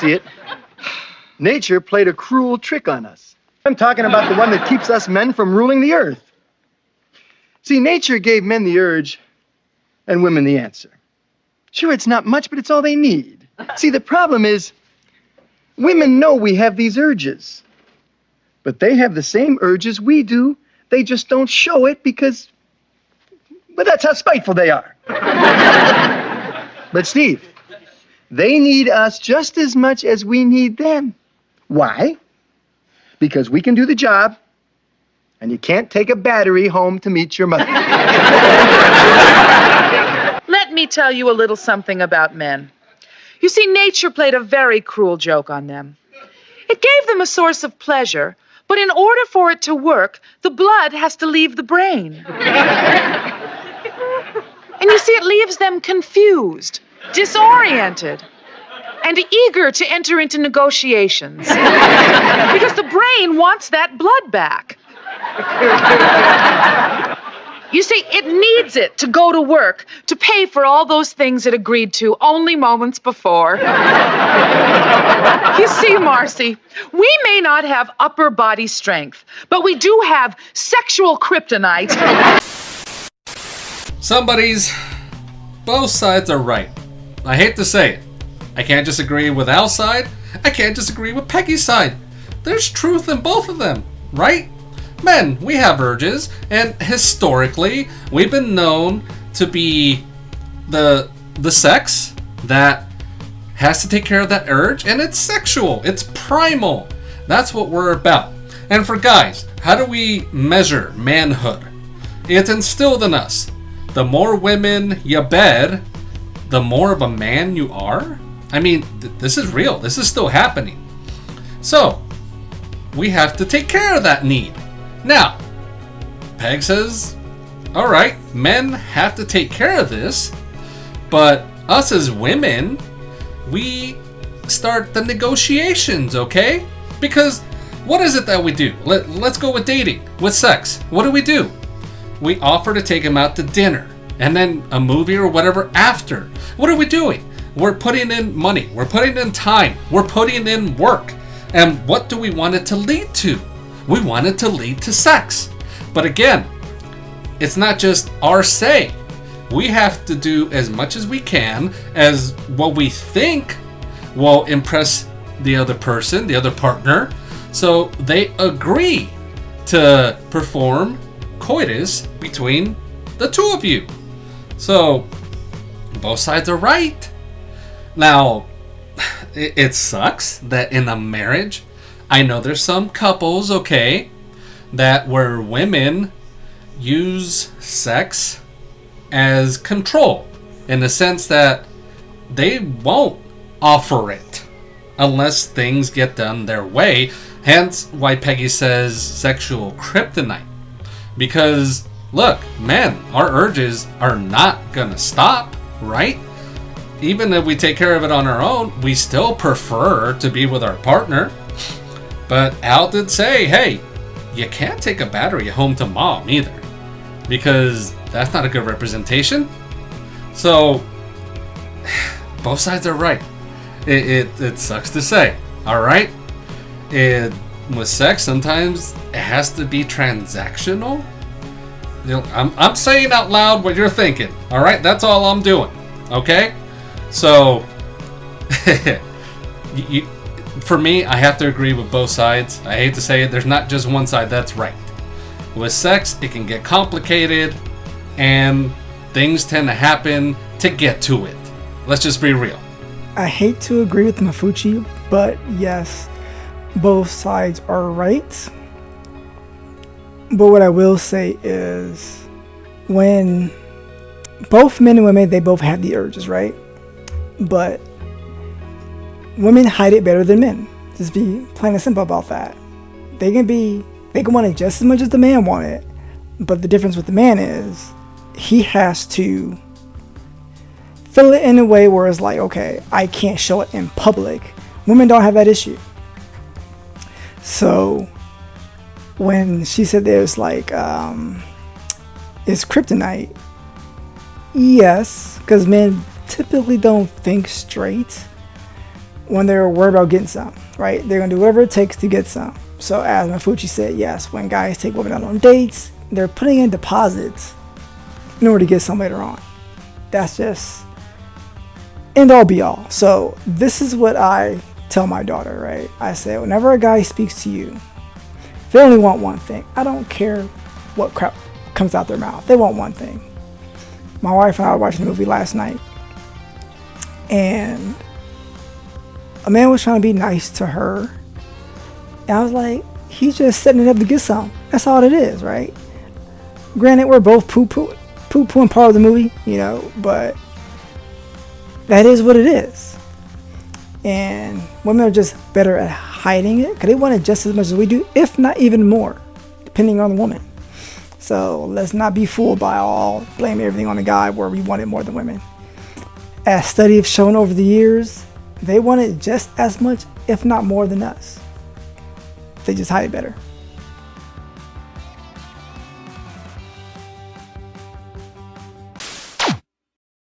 see it, nature played a cruel trick on us. I'm talking about the one that keeps us men from ruling the earth. See, nature gave men the urge and women the answer. Sure, it's not much, but it's all they need. See, the problem is, women know we have these urges, but they have the same urges we do. They just don't show it because, but that's how spiteful they are. But Steve, they need us just as much as we need them. Why? Because we can do the job, and you can't take a battery home to meet your mother. Let me tell you a little something about men. You see, nature played a very cruel joke on them. It gave them a source of pleasure, but in order for it to work, the blood has to leave the brain. And you see, it leaves them confused, disoriented, and eager to enter into negotiations. Because the brain wants that blood back. You see, it needs it to go to work, to pay for all those things it agreed to only moments before. You see, Marcy, we may not have upper body strength, but we do have sexual kryptonite. Both sides are right. I hate to say it. I can't disagree with Al's side. I can't disagree with Peggy's side. There's truth in both of them, right? Men, we have urges, and historically, we've been known to be the sex that has to take care of that urge, and it's sexual, it's primal. That's what we're about. And for guys, how do we measure manhood? It's instilled in us. The more women you bed, the more of a man you are. I mean, this is real. This is still happening. So, we have to take care of that need. Now, Peg says, all right, men have to take care of this, but us as women, we start the negotiations, okay? Because what is it that we do? Let's go with dating, with sex. What do? We offer to take him out to dinner and then a movie or whatever after. What are we doing? We're putting in money. We're putting in time. We're putting in work. And what do we want it to lead to? We want it to lead to sex. But again, it's not just our say. We have to do as much as we can as what we think will impress the other person, the other partner, so they agree to perform coitus between the two of you. So both sides are right. Now, it sucks that in a marriage, I know there's some couples, okay, that where women use sex as control, in the sense that they won't offer it unless things get done their way. Hence why Peggy says sexual kryptonite. Because, look, men, our urges are not gonna stop, right? Even if we take care of it on our own, we still prefer to be with our partner. But Al did say, hey, you can't take a battery home to mom either, because that's not a good representation. So, both sides are right. It sucks to say, all right? With sex, sometimes it has to be transactional. You know, I'm saying out loud what you're thinking, all right? That's all I'm doing, okay? So, for me, I have to agree with both sides. I hate to say it, there's not just one side that's right. With sex, it can get complicated, and things tend to happen to get to it. Let's just be real. I hate to agree with Mafuchi, but yes, both sides are right. But what I will say is, when both men and women, they both have the urges, right? But women hide it better than men. Just be plain and simple about that. They can want it just as much as the man want it. But the difference with the man is, he has to feel it in a way where it's like, okay, I can't show it in public. Women don't have that issue. So when she said there's like, it's kryptonite, yes, because men typically don't think straight. when they're worried about getting some, right? They're going to do whatever it takes to get some. So as Mafuchi said, yes, when guys take women out on dates, they're putting in deposits in order to get some later on. That's just end all be all. So this is what I tell my daughter, right? I say, whenever a guy speaks to you, they only want one thing. I don't care what crap comes out their mouth. They want one thing. My wife and I were watching a movie last night, and a man was trying to be nice to her. And I was like, he's just setting it up to get some. That's all it is, right? Granted, we're both poo-pooing part of the movie, you know, but that is what it is. And women are just better at hiding it because they want it just as much as we do, if not even more, depending on the woman. So let's not be fooled by all blaming everything on the guy where we want it more than women. As studies have shown over the years, they want it just as much, if not more than us. They just hide it better.